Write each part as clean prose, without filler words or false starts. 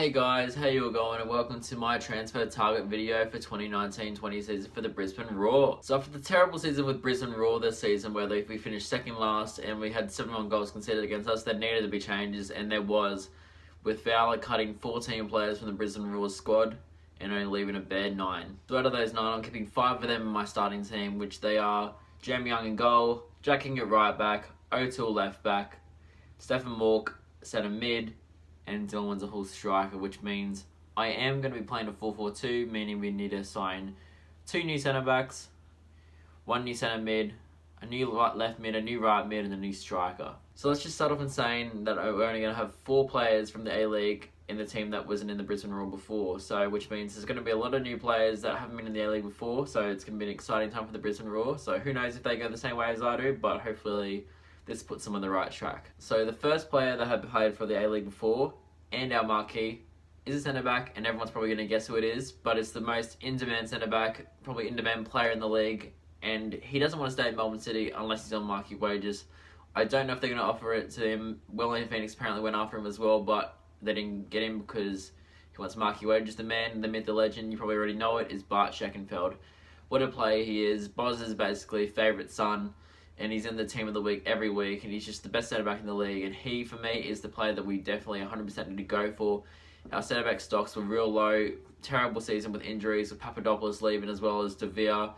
Hey guys, how you all going, and welcome to my transfer target video for 2019-20 season for the Brisbane Roar. So after the terrible season with Brisbane Roar this season, where we finished second last and we had 71 goals conceded against us, there needed to be changes, and there was, with Fowler cutting 14 players from the Brisbane Roar squad and only leaving a bare 9. So out of those 9, I'm keeping 5 of them in my starting team, which they are Jam Young in goal, Jack King at right back, O'Toole left back, Stephen Mork centre mid, and Dylan Windsor striker, which means I am going to be playing a 4-4-2, meaning we need to sign 2 new centre backs, 1 new centre mid, a new left mid, a new right mid, and a new striker. So let's just start off in saying that we're only going to have 4 players from the A-League in the team that wasn't in the Brisbane Roar before, so which means there's going to be a lot of new players that haven't been in the A-League before, so it's going to be an exciting time for the Brisbane Roar. So who knows if they go the same way as I do, but hopefully this puts them on the right track. So the first player that had played for the A-League before, and our Marquee, is a centre-back, and everyone's probably going to guess who it is, but it's the most in-demand centre-back, probably in-demand player in the league, and he doesn't want to stay in Melbourne City unless he's on Marquee wages. I don't know if they're going to offer it to him. Wellington Phoenix apparently went after him as well, but they didn't get him because he wants Marquee wages. The man, the myth, the legend, you probably already know it, is Bart Scheckenfeld. What a player he is. Boz is basically favourite son, and he's in the team of the week every week, and he's just the best centre-back in the league, and he, for me, is the player that we definitely 100% need to go for. Our centre-back stocks were real low, terrible season with injuries, with Papadopoulos leaving as well as De Vere,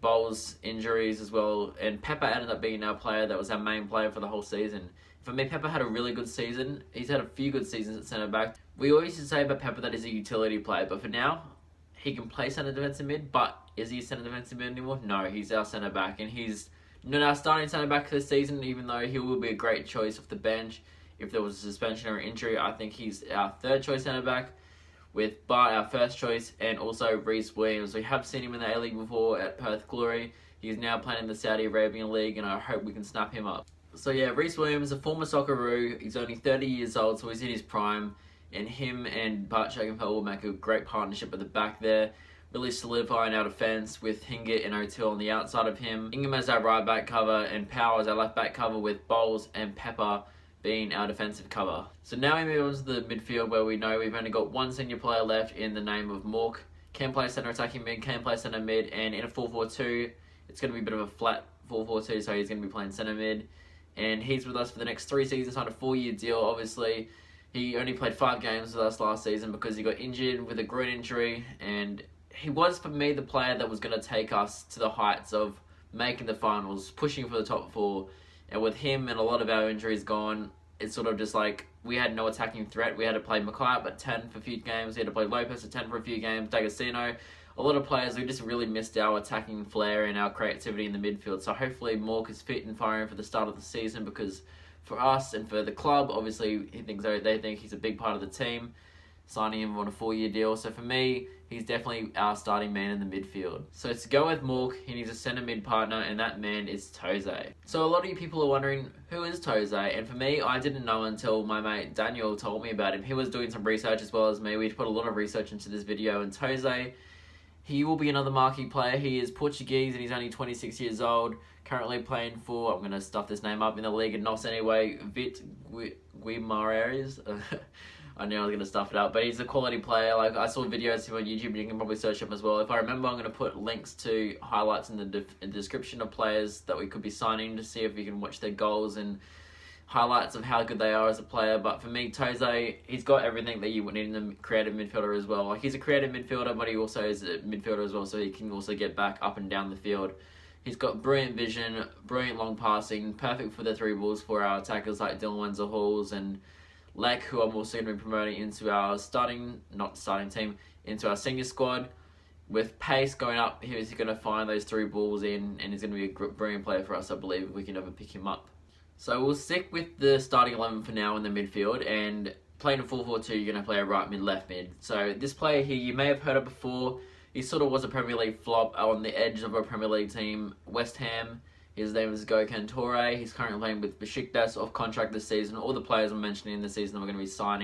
Bowles injuries as well, and Pepper ended up being our player that was our main player for the whole season. For me, Pepper had a really good season. He's had a few good seasons at centre-back. We always used to say about Pepper that he's a utility player, but for now, he can play centre defensive mid, but is he a centre defensive mid anymore? No, he's our centre-back, and he's not our starting centre-back this season, even though he will be a great choice off the bench. If there was a suspension or injury, I think he's our third choice centre-back, with Bart our first choice, and also Reece Williams. We have seen him in the A-League before at Perth Glory. He's now playing in the Saudi Arabian League, and I hope we can snap him up. So yeah, Reece Williams, a former Socceroo. He's only 30 years old, so he's in his prime, and him and Bart Scheckenfeld will make a great partnership at the back there, really solidifying our defence with Hingett and O'Toole on the outside of him. Ingham as our right back cover, and Power as our left back cover, with Bowles and Pepper being our defensive cover. So now we move on to the midfield, where we know we've only got 1 senior player left in the name of Mork. Can play centre attacking mid, can play centre mid, and in a 4-4-2, it's going to be a bit of a flat 4-4-2, so he's going to be playing centre mid. And he's with us for the next 3 seasons on a 4-year deal. Obviously, he only played 5 games with us last season because he got injured with a groin injury, and he was, for me, the player that was going to take us to the heights of making the finals, pushing for the top 4. And with him and a lot of our injuries gone, it's sort of just like we had no attacking threat. We had to play McLeod at 10 for a few games. We had to play Lopez at 10 for a few games. D'Agostino. A lot of players, we just really missed our attacking flair and our creativity in the midfield. So hopefully Mork is fit and firing for the start of the season, because for us and for the club, obviously they think he's a big part of the team, signing him on a 4-year deal. So for me, he's definitely our starting man in the midfield. So to go with Mork, he needs a centre mid partner, and that man is Toze. So a lot of you people are wondering, who is Toze? And for me, I didn't know until my mate Daniel told me about him. He was doing some research as well as me. We put a lot of research into this video, and Toze, he will be another Marquee player. He is Portuguese and he's only 26 years old. Currently playing for, I'm going to stuff this name up, in the league in NOS anyway, Vit Guimarães. I knew I was going to stuff it up, but he's a quality player. Like, I saw videos of him on YouTube, and you can probably search him as well. If I remember, I'm going to put links to highlights in the description of players that we could be signing, to see if you can watch their goals and highlights of how good they are as a player. But for me, Toze, he's got everything that you would need in a creative midfielder as well. Like, he's a creative midfielder, but he also is a midfielder as well, so he can also get back up and down the field. He's got brilliant vision, brilliant long passing, perfect for the 3 balls for our attackers like Dylan Windsor and Leck, who I'm also going to be promoting into our into our senior squad. With pace going up, he's going to find those 3 balls in, and he's going to be a brilliant player for us, I believe, if we can ever pick him up. So we'll stick with the starting 11 for now in the midfield, and playing a 4-4-2, you're going to play a right mid, left mid. So this player here, you may have heard of before. He sort of was a Premier League flop on the edge of a Premier League team, West Ham. His name is Gökhan Toure. He's currently playing with Besiktas off contract this season. All the players I'm mentioning in the season we're going to be signing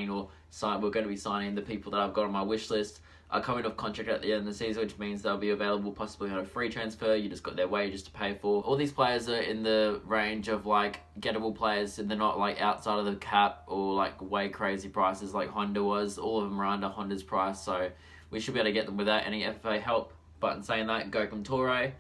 the people that I've got on my wish list are coming off contract at the end of the season, which means they'll be available possibly on a free transfer. You just got their wages to pay for. All these players are in the range of like gettable players, and they're not like outside of the cap or like way crazy prices like Honda was. All of them are under Honda's price, so we should be able to get them without any FFA help. But in saying that, Gökhan Toure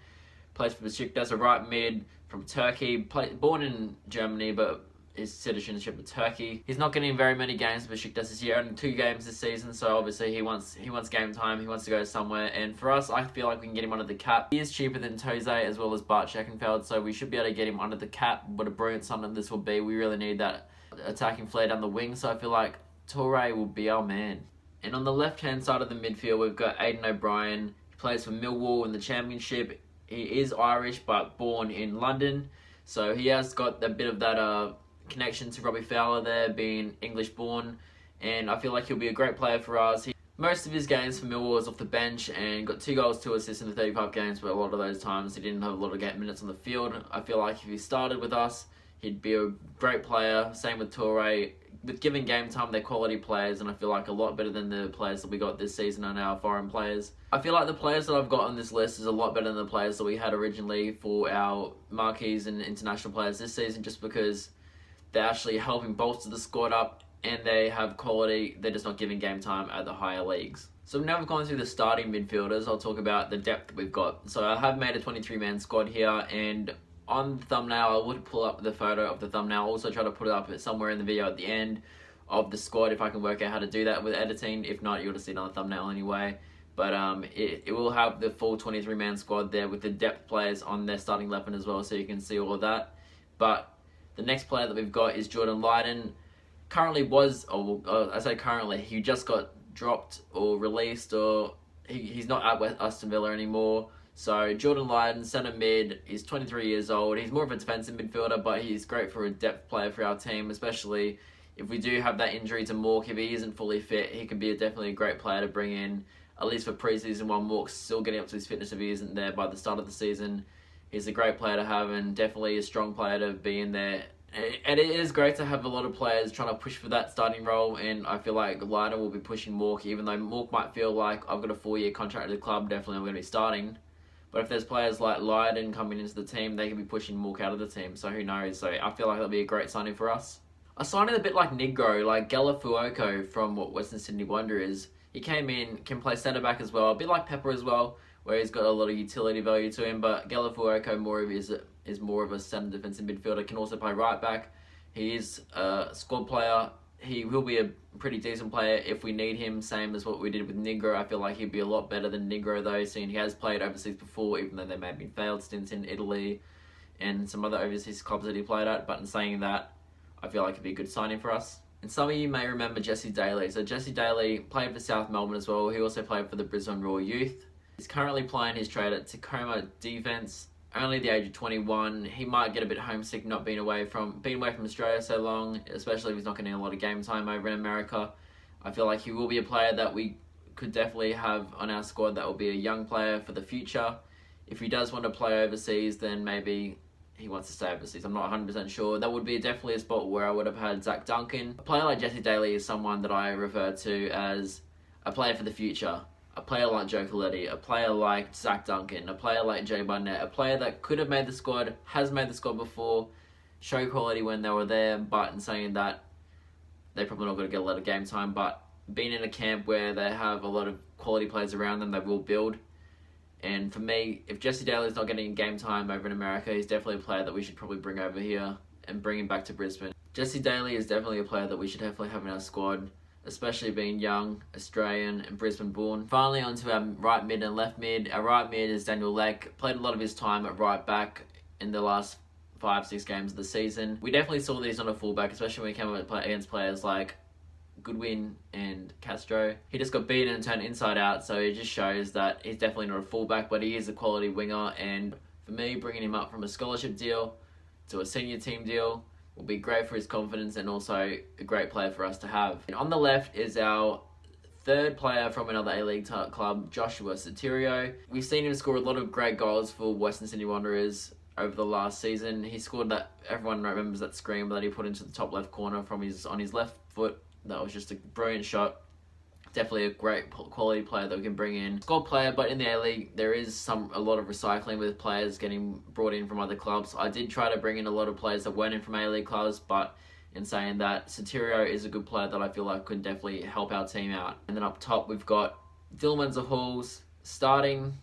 plays for Besiktas, a right mid from Turkey, born in Germany, but his citizenship of Turkey. He's not getting very many games for Besiktas this year, only 2 games this season, so obviously he wants game time, he wants to go somewhere, and for us, I feel like we can get him under the cap. He is cheaper than Toze as well as Bart Scheckenfeld, so we should be able to get him under the cap. What a brilliant signing this will be. We really need that attacking flair down the wing, so I feel like Toure will be our man. And on the left-hand side of the midfield, we've got Aidan O'Brien. He plays for Millwall in the Championship. He is Irish, but born in London, so he has got a bit of that connection to Robbie Fowler there, being English born, and I feel like he'll be a great player for us. Most of his games for Millwall was off the bench and got 2 goals, 2 assists in the 35 games, but a lot of those times he didn't have a lot of minutes on the field. I feel like if he started with us, he'd be a great player. Same with Toure. With given game time, they're quality players, and I feel like a lot better than the players that we got this season are our foreign players. I feel like the players that I've got on this list is a lot better than the players that we had originally for our marquees and international players this season, just because they're actually helping bolster the squad up and they have quality. They're just not giving game time at the higher leagues. So now we've gone through the starting midfielders, I'll talk about the depth that we've got. So I have made a 23-man squad here, and on the thumbnail, I would pull up the photo of the thumbnail. I'll also try to put it up somewhere in the video at the end of the squad if I can work out how to do that with editing. If not, you'll just see it on the thumbnail anyway. But it will have the full 23-man squad there with the depth players on their starting 11 as well, so you can see all of that. But the next player that we've got is Jordan Lydon. I say currently, he just got dropped or released, or he's not at Aston Villa anymore. So Jordan Lydon, centre mid, he's 23 years old. He's more of a defensive midfielder, but he's great for a depth player for our team, especially if we do have that injury to Mork. If he isn't fully fit, he could be definitely a great player to bring in, at least for pre-season while Mork's still getting up to his fitness if he isn't there by the start of the season. He's a great player to have and definitely a strong player to be in there. And it is great to have a lot of players trying to push for that starting role, and I feel like Lydon will be pushing Mork, even though Mork might feel like, I've got a 4-year contract at the club, definitely I'm going to be starting. But if there's players like Lydon coming into the team, they can be pushing Mork out of the team, so who knows. So I feel like that'll be a great signing for us. A signing a bit like Negro, like Gela Fuoko from Western Sydney Wanderers. He came in, can play centre-back as well, a bit like Pepper as well, where he's got a lot of utility value to him, but Gela Fuoko is more of a centre defensive midfielder, can also play right back. He is a squad player. He will be a pretty decent player if we need him, same as what we did with Negro. I feel like he'd be a lot better than Negro though, seeing he has played overseas before, even though there may have been failed stints in Italy and some other overseas clubs that he played at. But in saying that, I feel like it'd be a good signing for us. And some of you may remember Jesse Daly. So Jesse Daly played for South Melbourne as well. He also played for the Brisbane Roar Youth. He's currently playing his trade at Tacoma Defence, only the age of 21. He might get a bit homesick not being away from Australia so long, especially if he's not getting a lot of game time over in America. I feel like he will be a player that we could definitely have on our squad that will be a young player for the future. If he does want to play overseas, then maybe he wants to stay overseas. I'm not 100% sure. That would be definitely a spot where I would have had Zach Duncan. A player like Jesse Daly is someone that I refer to as a player for the future. A player like Joe Coletti, a player like Zach Duncan, a player like Jay Barnett, a player that could have made the squad, has made the squad before, show quality when they were there, but in saying that, they're probably not going to get a lot of game time, but being in a camp where they have a lot of quality players around them, they will build. And for me, if Jesse Daly's not getting game time over in America, he's definitely a player that we should probably bring over here and bring him back to Brisbane. Jesse Daly is definitely a player that we should definitely have in our squad, especially being young, Australian, and Brisbane born. Finally, onto our right mid and left mid. Our right mid is Daniel Leck. Played a lot of his time at right back in the last 5-6 games of the season. We definitely saw these on a fullback, especially when he came up against players like Goodwin and Castro. He just got beaten and turned inside out, so it just shows that he's definitely not a fullback, but he is a quality winger. And for me, bringing him up from a scholarship deal to a senior team deal will be great for his confidence and also a great player for us to have. And on the left is our third player from another A-League club, Joshua Sotirio. We've seen him score a lot of great goals for Western Sydney Wanderers over the last season. He scored that, everyone remembers that scream that he put into the top left corner from on his left foot. That was just a brilliant shot. Definitely a great quality player that we can bring in. Squad player, but in the A-League, there is a lot of recycling with players getting brought in from other clubs. I did try to bring in a lot of players that weren't in from A-League clubs, but in saying that, Sotirio is a good player that I feel like could definitely help our team out. And then up top, we've got Dylan Wenzel-Halls starting.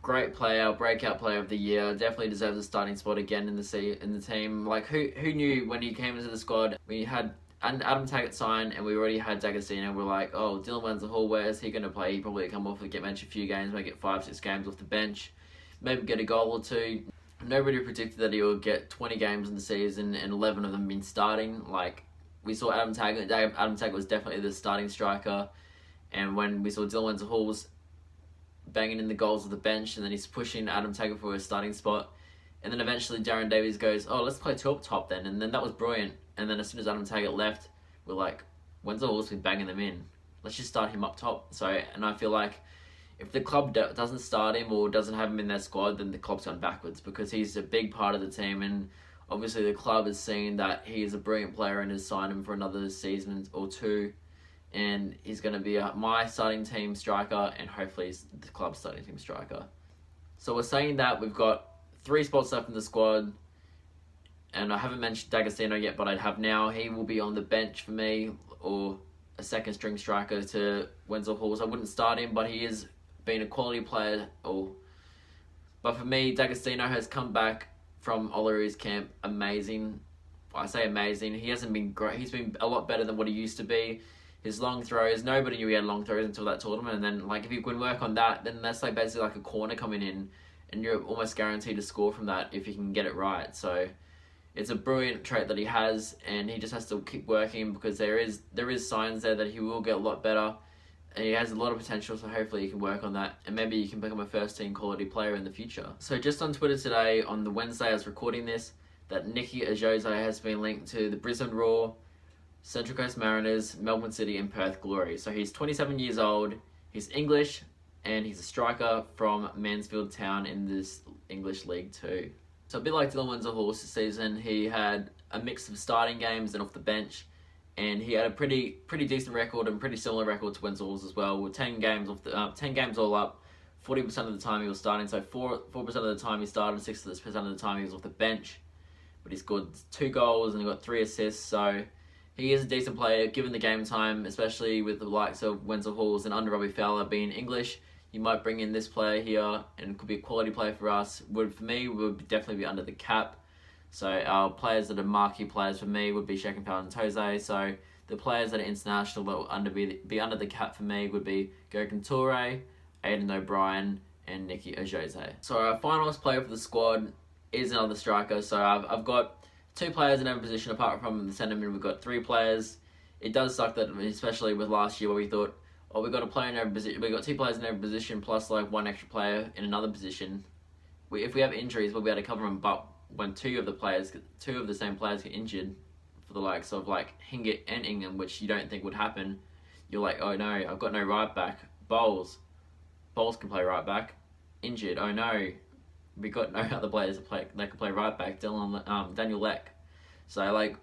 Great player, breakout player of the year. Definitely deserves a starting spot again in the team. Like, who knew when he came into the squad, we had Adam Taggart signed, and we already had D'Agostino. We're like, oh, Dylan Wenzel-Hall, where is he going to play? He probably come off and get benched a few games, maybe get 5-6 games off the bench, maybe get a goal or two. Nobody predicted that he would get 20 games in the season and 11 of them been starting. Like, we saw Adam Taggart. Adam Taggart was definitely the starting striker, and when we saw Dylan Wenzel-Halls banging in the goals of the bench, and then he's pushing Adam Taggart for a starting spot, and then eventually Darren Davies goes, oh, let's play two up top then, and then that was brilliant. And then as soon as Adam Taggart left, we're like, Wenzel-Hall's been banging them in. Let's just start him up top. So, and I feel like if the club doesn't start him or doesn't have him in their squad, then the club's gone backwards, because he's a big part of the team, and obviously the club has seen that he is a brilliant player and has signed him for another season or two, and he's going to be my starting team striker, and hopefully he's the club's starting team striker. So we're saying that we've got 3 spots left in the squad, and I haven't mentioned D'Agostino yet, but I have now. He will be on the bench for me, or a second string striker to Wenzel-Halls. I wouldn't start him, but he is being a quality player. But for me, D'Agostino has come back from Olaru's camp amazing. I say amazing. He hasn't been great. He's been a lot better than what he used to be. His long throws, nobody knew he had long throws until that tournament. And then, like, if you can work on that, then that's like basically like a corner coming in, and you're almost guaranteed to score from that if you can get it right. So it's a brilliant trait that he has, and he just has to keep working, because there is signs there that he will get a lot better, and he has a lot of potential, so hopefully he can work on that, and maybe he can become a first-team quality player in the future. So just on Twitter today, on the Wednesday I was recording this, that Nicky Ajose has been linked to the Brisbane Roar, Central Coast Mariners, Melbourne City, and Perth Glory. So he's 27 years old, he's English, and he's a striker from Mansfield Town in this English League 2. So a bit like Dylan Wenzel-Halls this season, he had a mix of starting games and off the bench, and he had a pretty decent record and pretty similar record to Wenzel-Halls as well. With 10 games all up, 40% of the time he was starting. So 4% of the time he started, 6% of the time he was off the bench. But he scored 2 goals and he got 3 assists. So he is a decent player given the game time, especially with the likes of Wenzel-Halls and under Robbie Fowler being English. You might bring in this player here, and it could be a quality player for us. For me, would definitely be under the cap. So our players that are marquee players for me would be Shekin Fowler and Tose. So the players that are international that would be under the cap for me would be Gokhan Toure, Aidan O'Brien, and Nicky Ajose. So our finalist player for the squad is another striker. So I've got 2 players in every position apart from the centre mid. We've got 3 players. It does suck that, especially with last year where we thought, oh, we got a player in every position. We got 2 players in every position plus like 1 extra player in another position. If we have injuries, we'll be able to cover them. But when 2 of the same players get injured, for the likes of like Hingett and Ingham, which you don't think would happen, you're like, oh no, I've got no right back. Bowles can play right back. Injured. Oh no, we got no other players that can play right back. Daniel Leck. So like,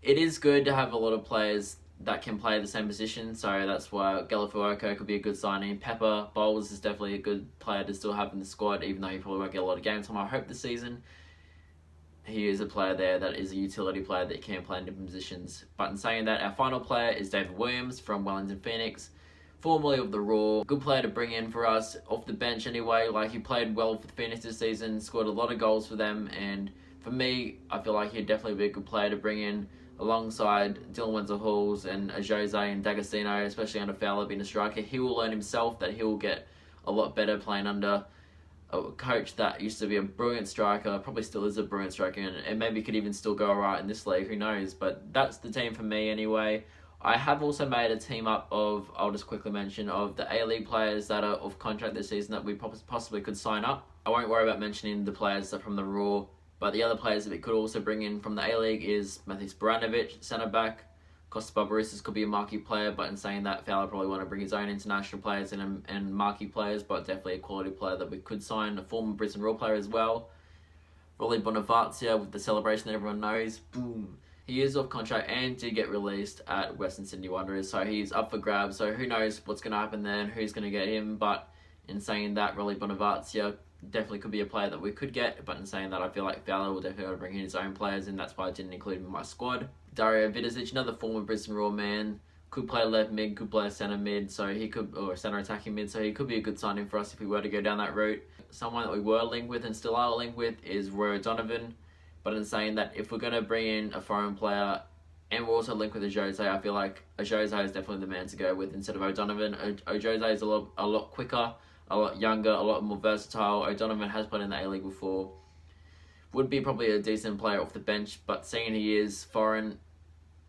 it is good to have a lot of players that can play the same position, so that's why Galafuoko could be a good signing. Pepper Bowles is definitely a good player to still have in the squad, even though he probably won't get a lot of game time. I hope this season he is a player there that is a utility player that can play in different positions. But in saying that, our final player is David Williams from Wellington Phoenix, formerly of the Roar. Good player to bring in for us off the bench anyway. Like, he played well for the Phoenix this season, scored a lot of goals for them, and for me, I feel like he'd definitely be a good player to bring in alongside Dylan Wenzel-Halls and Ajose and D'Agostino, especially under Fowler being a striker. He will learn himself that he will get a lot better playing under a coach that used to be a brilliant striker, probably still is a brilliant striker, and maybe could even still go alright in this league, who knows. But that's the team for me anyway. I have also made a team up of, I'll just quickly mention, of the A-League players that are off contract this season that we possibly could sign up. I won't worry about mentioning the players that are from the Raw, but the other players that we could also bring in from the A-League is Matthew Sporanovic, centre-back. Costa Barbaristas could be a marquee player, but in saying that, Fowler probably want to bring his own international players in and marquee players, but definitely a quality player that we could sign, a former Brisbane Roar player as well. Rolly Bonavazia with the celebration that everyone knows. Boom. He is off contract and did get released at Western Sydney Wanderers, so he's up for grabs. So who knows what's going to happen there and who's going to get him. But in saying that, Rolly Bonavazia definitely could be a player that we could get. But in saying that, I feel like Fowler will definitely bring in his own players, and that's why I didn't include him in my squad. Dario Vidic, another former Brisbane Roar man. Could play left mid, could play centre mid, so he could, or centre attacking mid, so he could be a good signing for us if we were to go down that route. Someone that we were linked with and still are linked with is Roy O'Donovan. But in saying that, if we're going to bring in a foreign player and we're also linked with a Jose, I feel like a Jose is definitely the man to go with instead of O'Donovan. Jose is a lot quicker, a lot younger, a lot more versatile. O'Donovan has played in the A-League before. Would be probably a decent player off the bench, but seeing he is foreign,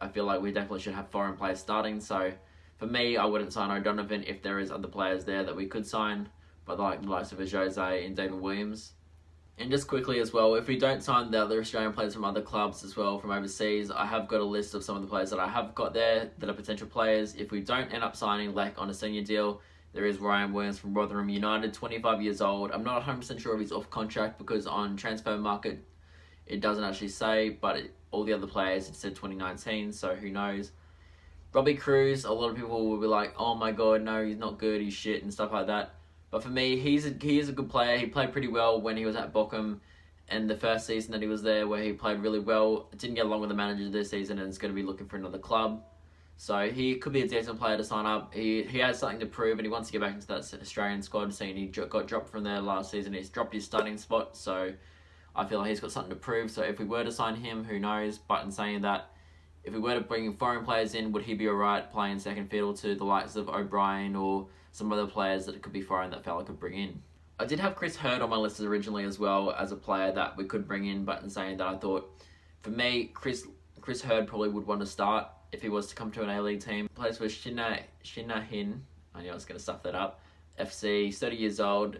I feel like we definitely should have foreign players starting. So for me, I wouldn't sign O'Donovan if there is other players there that we could sign, but like the likes of a Jose and David Williams. And just quickly as well, if we don't sign the other Australian players from other clubs as well, from overseas, I have got a list of some of the players that I have got there that are potential players. If we don't end up signing Lek on a senior deal, there is Ryan Williams from Rotherham United, 25 years old. I'm not 100% sure if he's off contract because on Transfer Market it doesn't actually say, but all the other players, it said 2019, so who knows. Robbie Cruz, a lot of people will be like, oh my god, no, he's not good, he's shit, and stuff like that. But for me, he is a good player. He played pretty well when he was at Bochum, and the first season that he was there where he played really well. Didn't get along with the manager this season and is going to be looking for another club. So he could be a decent player to sign up. He has something to prove and he wants to get back into that Australian squad, seeing he got dropped from there last season. He's dropped his starting spot, so I feel like he's got something to prove. So if we were to sign him, who knows? But in saying that, if we were to bring foreign players in, would he be alright playing second fiddle to the likes of O'Brien or some other players that could be foreign that Fowler could bring in? I did have Chris Hurd on my list originally as well as a player that we could bring in, but in saying that, I thought, for me, Chris Hurd probably would want to start if he was to come to an A-League team. Plays for Shinahin, I knew I was going to stuff that up, FC, 30 years old,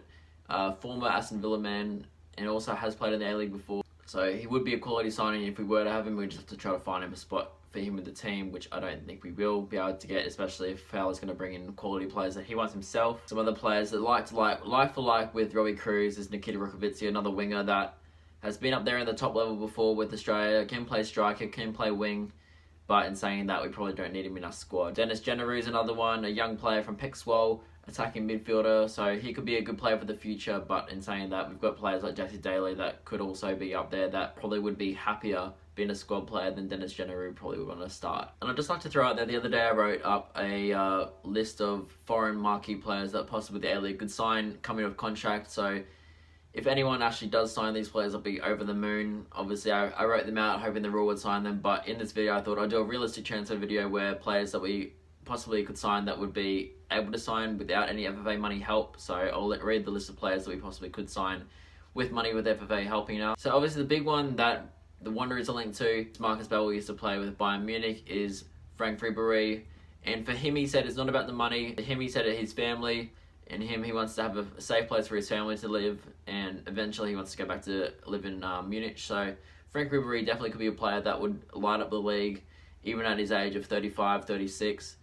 former Aston Villa man, and also has played in the A-League before. So he would be a quality signing. If we were to have him, we'd just have to try to find him a spot for him with the team, which I don't think we will be able to get, especially if Fowler's going to bring in quality players that he wants himself. Some other players that like for like with Robbie Cruz is Nikita Rukovici, another winger that has been up there in the top level before with Australia, can play striker, can play wing, but in saying that, we probably don't need him in our squad. Dennis Jenneru is another one, a young player from Pexwell, attacking midfielder, so he could be a good player for the future. But in saying that, we've got players like Jesse Daly that could also be up there that probably would be happier being a squad player than Dennis Jenneru probably would want to start. And I'd just like to throw out there, the other day I wrote up a list of foreign marquee players that possibly the A-League could sign coming off contract. So if anyone actually does sign these players, I'll be over the moon. Obviously, I wrote them out hoping the Roar would sign them, but in this video I thought I'd do a realistic transfer video where players that we possibly could sign that would be able to sign without any FFA money help. So I'll read the list of players that we possibly could sign with money with FFA helping out. So obviously the big one that the Wanderers are linked to, Marcus Bell used to play with Bayern Munich, is Frank Ribery. And for him, he said it's not about the money. For him, he said it's his family. And he wants to have a safe place for his family to live. And eventually he wants to go back to live in Munich. So Frank Ribery definitely could be a player that would light up the league, even at his age of 35, 36.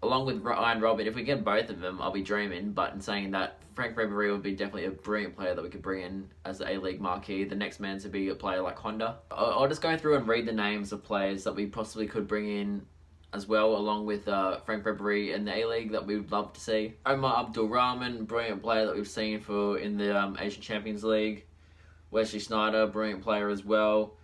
Along with Ryan Robert, if we get both of them, I'll be dreaming. But in saying that, Frank Ribery would be definitely a brilliant player that we could bring in as the A-League marquee. The next man to be a player like Honda. I'll just go through and read the names of players that we possibly could bring in as well, along with Frank Ribery in the A-League that we would love to see. Omar Abdul Rahman, brilliant player that we've seen in the Asian Champions League. Wesley Sneijder, brilliant player as well.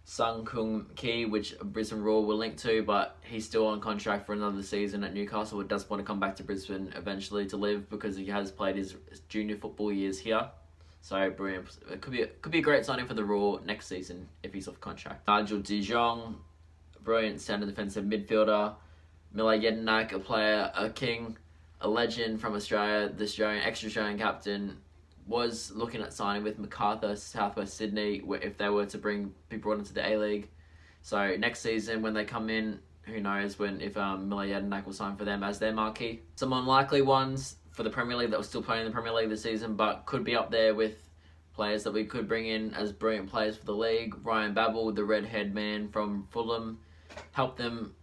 Sung Kung Ki, which Brisbane Roar will link to, but he's still on contract for another season at Newcastle. He does want to come back to Brisbane eventually to live because he has played his junior football years here. So brilliant. It could be a great signing for the Roar next season if he's off contract. Nigel De Jong, brilliant centre defensive midfielder. Mila Jedinak, a player, a king, a legend from Australia, the ex-Australian captain. Was looking at signing with MacArthur, Southwest Sydney, if they were to be brought into the A-League. So next season when they come in, who knows if Mila Jedinak will sign for them as their marquee. Some unlikely ones for the Premier League that were still playing in the Premier League this season, but could be up there with players that we could bring in as brilliant players for the league. Ryan Babel, the red-haired man from Fulham,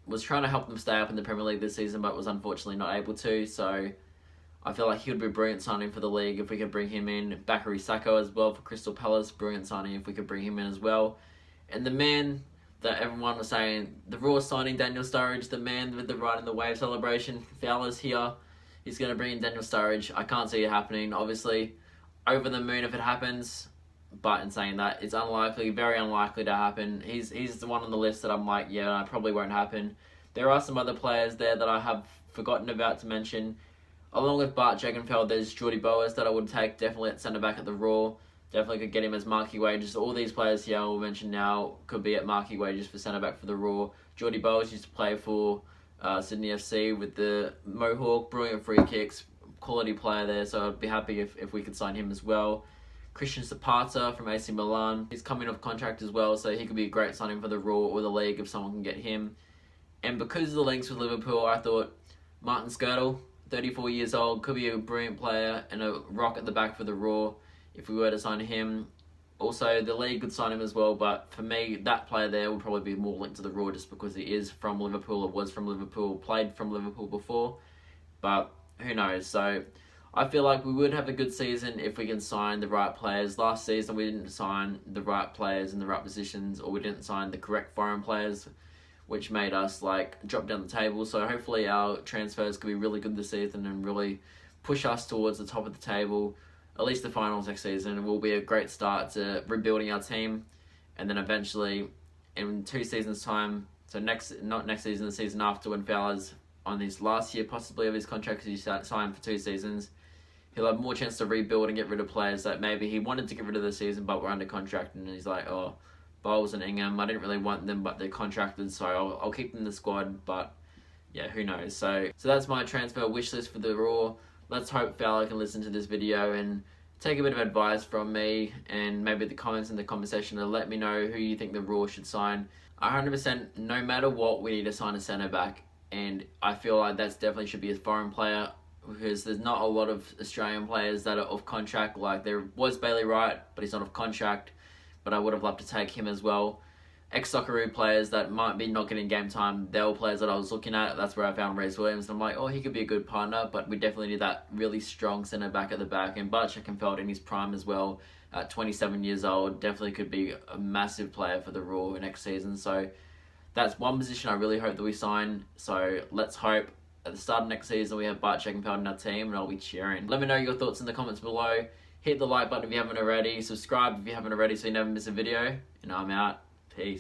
was trying to help them stay up in the Premier League this season, but was unfortunately not able to. So I feel like he would be a brilliant signing for the league if we could bring him in. Bakary Sacco as well for Crystal Palace, brilliant signing if we could bring him in as well. And the man that everyone was saying, the Roar signing Daniel Sturridge, the man with the right in the wave celebration, Fowler's here. He's going to bring in Daniel Sturridge. I can't see it happening. Obviously, over the moon if it happens. But in saying that, it's unlikely, very unlikely to happen. He's the one on the list that I'm like, yeah, it probably won't happen. There are some other players there that I have forgotten about to mention. Along with Bart Jagenfeld, there's Jordy Boas that I would take definitely at centre-back at the Roar. Definitely could get him as marquee wages. All these players here I will mention now could be at marquee wages for centre-back for the Roar. Jordy Boas used to play for Sydney FC with the Mohawk, brilliant free kicks, quality player there, so I'd be happy if we could sign him as well. Christian Zapata from AC Milan, he's coming off contract as well, so he could be a great signing for the Roar or the league if someone can get him. And because of the links with Liverpool, I thought Martin Skirtle, 34 years old, could be a brilliant player and a rock at the back for the Roar if we were to sign him. Also, the league could sign him as well, but for me, that player there would probably be more linked to the Roar just because he is from Liverpool, or was from Liverpool, played from Liverpool before. But who knows? So I feel like we would have a good season if we can sign the right players. Last season, we didn't sign the right players in the right positions, or we didn't sign the correct foreign players, which made us drop down the table. So hopefully our transfers could be really good this season and really push us towards the top of the table, at least the finals next season. It will be a great start to rebuilding our team, and then eventually in 2 seasons time, so not next season, the season after, when Fowler's on his last year possibly of his contract, because he signed for 2 seasons, he'll have more chance to rebuild and get rid of players that maybe he wanted to get rid of this season but were under contract, and he's like, oh, Bowles and Ingham, I didn't really want them, but they're contracted, so I'll keep them in the squad. But yeah, who knows? So that's my transfer wish list for the Roar. Let's hope Fowler can listen to this video and take a bit of advice from me, and maybe the comments in the comment section to let me know who you think the Roar should sign. 100%, no matter what, we need to sign a centre back, and I feel like that definitely should be a foreign player, because there's not a lot of Australian players that are off contract. Like, there was Bailey Wright, but he's not off contract, but I would have loved to take him as well. Ex-Socceroo players that might be not getting game time, they were players that I was looking at. That's where I found Rhys Williams, and I'm like, oh, he could be a good partner, but we definitely need that really strong centre-back at the back. And Bart Jagenfeld in his prime as well, at 27 years old, definitely could be a massive player for the Roar next season. So that's one position I really hope that we sign. So let's hope at the start of next season we have Bart Jagenfeld in our team, and I'll be cheering. Let me know your thoughts in the comments below. Hit the like button if you haven't already. Subscribe if you haven't already so you never miss a video. And I'm out. Peace.